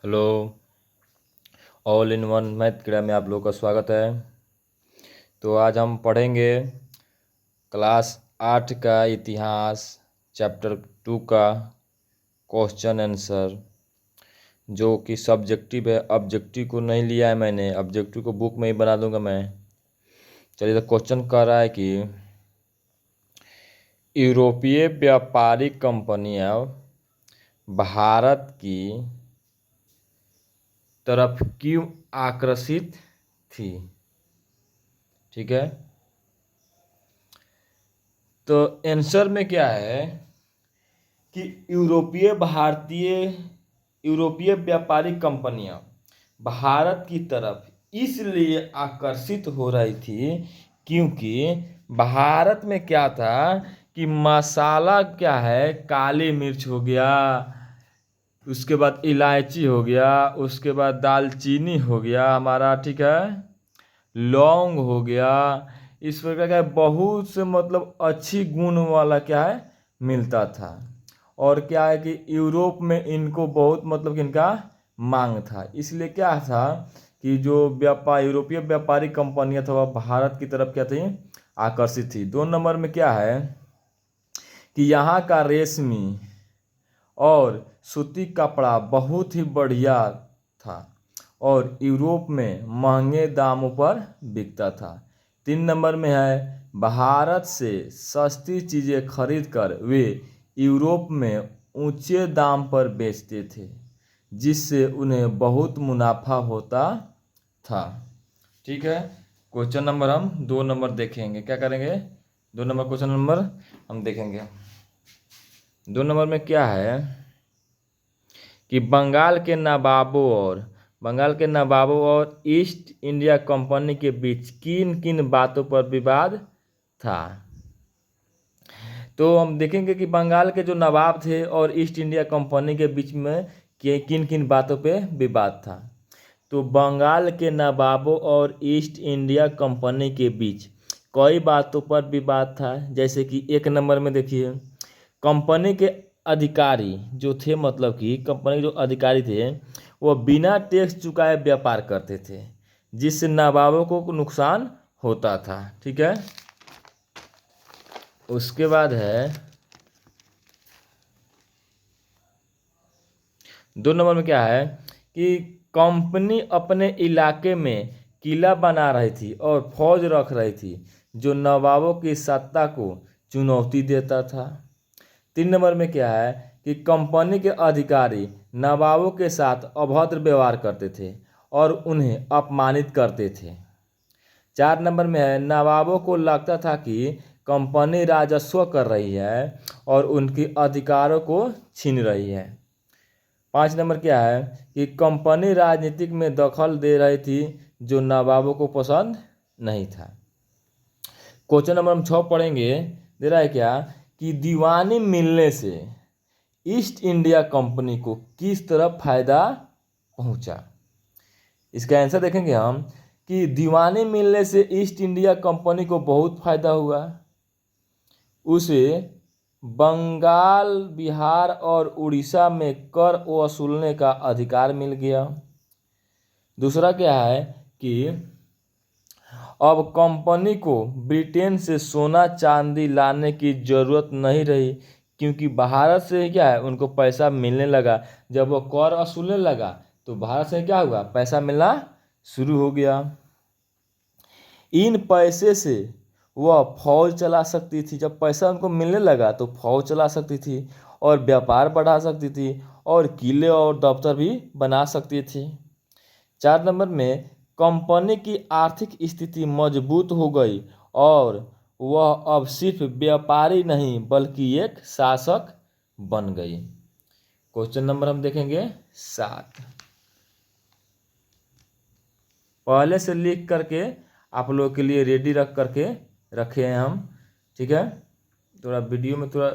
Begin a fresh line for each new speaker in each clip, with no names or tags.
Hello. All in one math क्रिया में आप लोगों का स्वागत है। तो आज हम पढ़ेंगे क्लास 8 का इतिहास चैप्टर 2 का क्वेश्चन आंसर, जो कि सब्जेक्टिव है। ऑब्जेक्टिव को नहीं लिया है मैंने, ऑब्जेक्टिव को बुक में ही बना दूंगा मैं। चलिए, तो क्वेश्चन कह रहा है कि यूरोपीय व्यापारिक कंपनियां भारत की तरफ क्यों आकर्षित थी। ठीक है, तो आंसर में क्या है कि यूरोपीय व्यापारिक कंपनियां भारत की तरफ इसलिए आकर्षित हो रही थी क्योंकि भारत में क्या था कि मसाला क्या है, काली मिर्च हो गया, उसके बाद इलायची हो गया, उसके बाद दालचीनी हो गया हमारा, ठीक है, लौंग हो गया। इस प्रकार का बहुत से मतलब अच्छी गुण वाला क्या है मिलता था। और क्या है कि यूरोप में इनको बहुत मतलब कि इनका मांग था, इसलिए क्या था कि जो यूरोपीय व्यापारिक कंपनियां था वह भारत की तरफ क्या थी, आकर्षित थी। 2 नंबर में क्या है कि यहाँ का रेशमी और सूती कपड़ा बहुत ही बढ़िया था और यूरोप में महंगे दामों पर बिकता था। 3 नंबर में है भारत से सस्ती चीज़ें खरीदकर वे यूरोप में ऊंचे दाम पर बेचते थे, जिससे उन्हें बहुत मुनाफा होता था। ठीक है, क्वेश्चन नंबर हम 2 नंबर देखेंगे। क्या करेंगे, 2 नंबर क्वेश्चन नंबर हम देखेंगे। 2 नंबर में क्या है कि बंगाल के नवाबों और ईस्ट इंडिया कंपनी के बीच किन किन बातों पर विवाद था। तो हम देखेंगे कि बंगाल के जो नवाब थे और ईस्ट इंडिया कंपनी के बीच में किन किन बातों पे विवाद था। तो बंगाल के नवाबों और ईस्ट इंडिया कंपनी के बीच कई बातों पर विवाद था। जैसे कि 1 नंबर में देखिए, कंपनी के अधिकारी जो थे, मतलब कि कंपनी के जो अधिकारी थे वो बिना टैक्स चुकाए व्यापार करते थे, जिससे नवाबों को नुकसान होता था। ठीक है, उसके बाद है 2 नंबर में क्या है कि कंपनी अपने इलाके में किला बना रही थी और फौज रख रही थी, जो नवाबों की सत्ता को चुनौती देता था। 3 नंबर में क्या है कि कंपनी के अधिकारी नवाबों के साथ अभद्र व्यवहार करते थे और उन्हें अपमानित करते थे। 4 नंबर में है नवाबों को लगता था कि कंपनी राजस्व कर रही है और उनके अधिकारों को छीन रही है। 5 नंबर क्या है कि कंपनी राजनीतिक में दखल दे रही थी, जो नवाबों को पसंद नहीं था। क्वेश्चन नंबर हम 6 पढ़ेंगे। दे रहा है क्या कि दीवानी मिलने से ईस्ट इंडिया कंपनी को किस तरह फायदा पहुंचा। इसका आंसर देखेंगे हम कि दीवानी मिलने से ईस्ट इंडिया कंपनी को बहुत फायदा हुआ। उसे बंगाल, बिहार और उड़ीसा में कर वसूलने का अधिकार मिल गया। दूसरा क्या है कि अब कंपनी को ब्रिटेन से सोना चांदी लाने की जरूरत नहीं रही, क्योंकि भारत से क्या है उनको पैसा मिलने लगा। जब वो कर वसूलने लगा तो भारत से क्या हुआ, पैसा मिलना शुरू हो गया। इन पैसे से वह फौज चला सकती थी। जब पैसा उनको मिलने लगा तो फौज चला सकती थी और व्यापार बढ़ा सकती थी और किले और दफ्तर भी बना सकती थी। 4 नंबर में कंपनी की आर्थिक स्थिति मजबूत हो गई और वह अब सिर्फ व्यापारी नहीं बल्कि एक शासक बन गई। क्वेश्चन नंबर हम देखेंगे 7। पहले से लिख करके आप लोगों के लिए रेडी रख करके रखे हैं हम। ठीक है, थोड़ा वीडियो में थोड़ा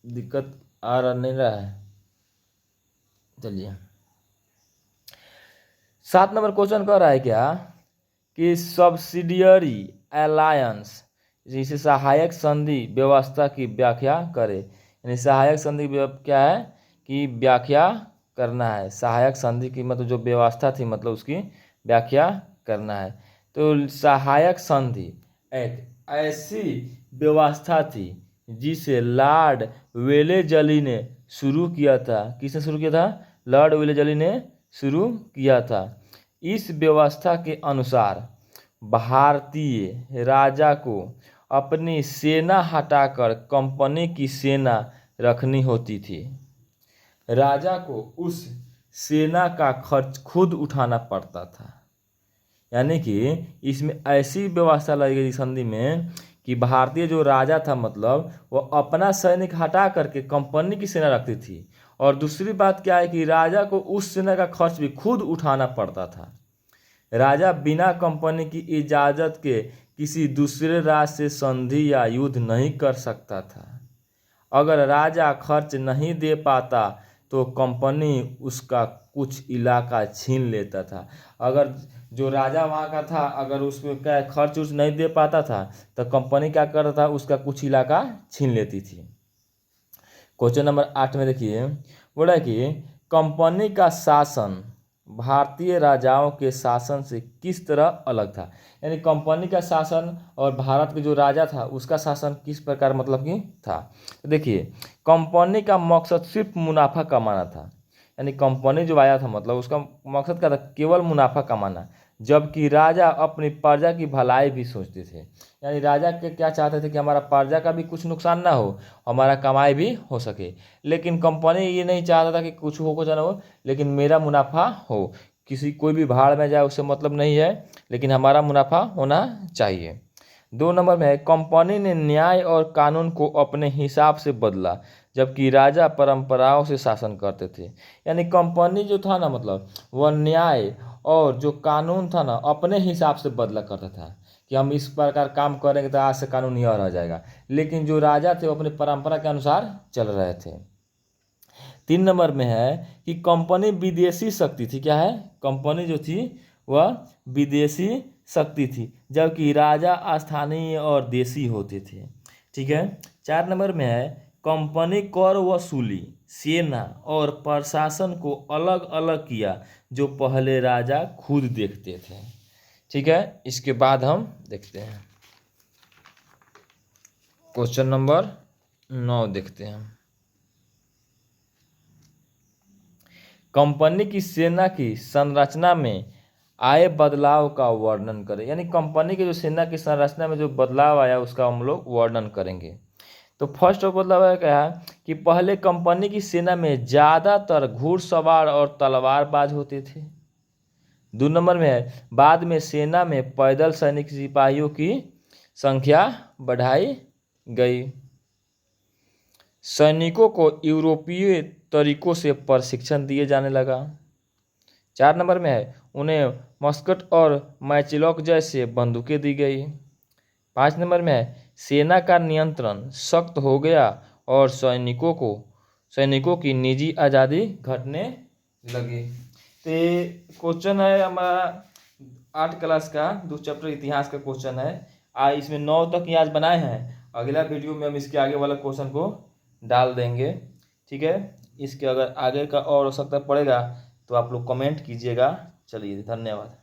दिक्कत आ रहा नहीं रहा है। चलिए, 7 नंबर क्वेश्चन कह रहा है क्या कि सब्सिडियरी अलायंस, जिसे सहायक संधि व्यवस्था की व्याख्या करे। यानी सहायक संधि क्या है कि व्याख्या करना है। सहायक संधि की मतलब जो व्यवस्था थी मतलब उसकी व्याख्या करना है। तो सहायक संधि एक ऐसी व्यवस्था थी जिसे लॉर्ड वेलेजली ने शुरू किया था। किसने शुरू किया था? लॉर्ड वेलेजली ने शुरू किया था। इस व्यवस्था के अनुसार भारतीय राजा को अपनी सेना हटाकर कंपनी की सेना रखनी होती थी। राजा को उस सेना का खर्च खुद उठाना पड़ता था। यानी कि इसमें ऐसी व्यवस्था लाई गई संधि में कि भारतीय जो राजा था मतलब वो अपना सैनिक हटा करके कंपनी की सेना रखती थी। और दूसरी बात क्या है कि राजा को उस सेना का खर्च भी खुद उठाना पड़ता था। राजा बिना कंपनी की इजाज़त के किसी दूसरे राज्य से संधि या युद्ध नहीं कर सकता था। अगर राजा खर्च नहीं दे पाता तो कंपनी उसका कुछ इलाका छीन लेता था। अगर जो राजा वहाँ का था अगर उसको क्या खर्च उर्च नहीं दे पाता था तो कंपनी क्या करता था? उसका कुछ इलाका छीन लेती थी। क्वेश्चन नंबर 8 में देखिए, बोला कि कंपनी का शासन भारतीय राजाओं के शासन से किस तरह अलग था। यानी कंपनी का शासन और भारत के जो राजा था उसका शासन किस प्रकार मतलब कि था। तो देखिए, कंपनी का मकसद सिर्फ मुनाफा कमाना था। यानी कंपनी जो आया था मतलब उसका मकसद क्या था? केवल मुनाफा कमाना। जबकि राजा अपनी प्रजा की भलाई भी सोचते थे। यानी राजा के क्या चाहते थे कि हमारा प्रजा का भी कुछ नुकसान ना हो, हमारा कमाई भी हो सके। लेकिन कंपनी ये नहीं चाहता था कि कुछ हो कुछ ना हो, लेकिन मेरा मुनाफा हो। किसी कोई भी भाड़ में जाए उससे मतलब नहीं है, लेकिन हमारा मुनाफा होना चाहिए। 2 नंबर में है, कंपनी ने न्याय और कानून को अपने हिसाब से बदला जबकि राजा परंपराओं से शासन करते थे। यानी कंपनी जो था ना मतलब वह न्याय और जो कानून था ना अपने हिसाब से बदला करता था कि हम इस प्रकार काम करेंगे तो आज से कानून यह रह जाएगा। लेकिन जो राजा थे वो अपनी परंपरा के अनुसार चल रहे थे। 3 नंबर में है कि कंपनी विदेशी शक्ति थी। क्या है? कंपनी जो थी वह विदेशी शक्ति थी जबकि राजा स्थानीय और देशी होते थे। ठीक है। 4 नंबर में है कंपनी कर वसूली, सेना और प्रशासन को अलग अलग किया जो पहले राजा खुद देखते थे। ठीक है। इसके बाद हम देखते हैं क्वेश्चन नंबर 9 देखते हैं। कंपनी की सेना की संरचना में आए बदलाव का वर्णन करें। यानी कंपनी की जो सेना की संरचना में जो बदलाव आया उसका हम लोग वर्णन करेंगे। तो फर्स्ट ऑफ बदलाव है क्या कि पहले कंपनी की सेना में ज़्यादातर घुड़सवार और तलवारबाज होते थे। 2 नंबर में है बाद में सेना में पैदल सैनिक सिपाहियों की संख्या बढ़ाई गई। सैनिकों को यूरोपीय तरीकों से प्रशिक्षण दिए जाने लगा। 4 नंबर में है उन्हें मस्कट और मैचलॉक जैसे बंदूकें दी गई। 5 नंबर में है सेना का नियंत्रण सख्त हो गया और सैनिकों की निजी आज़ादी घटने लगी। तो ये क्वेश्चन है हमारा 8 क्लास का 2 चैप्टर इतिहास का क्वेश्चन है। इसमें 9 तक ही आज बनाए हैं। अगला वीडियो में हम इसके आगे वाला क्वेश्चन को डाल देंगे। ठीक है। इसके अगर आगे का और आवश्यकता पड़ेगा तो आप लोग कमेंट कीजिएगा। चलिए, धन्यवाद।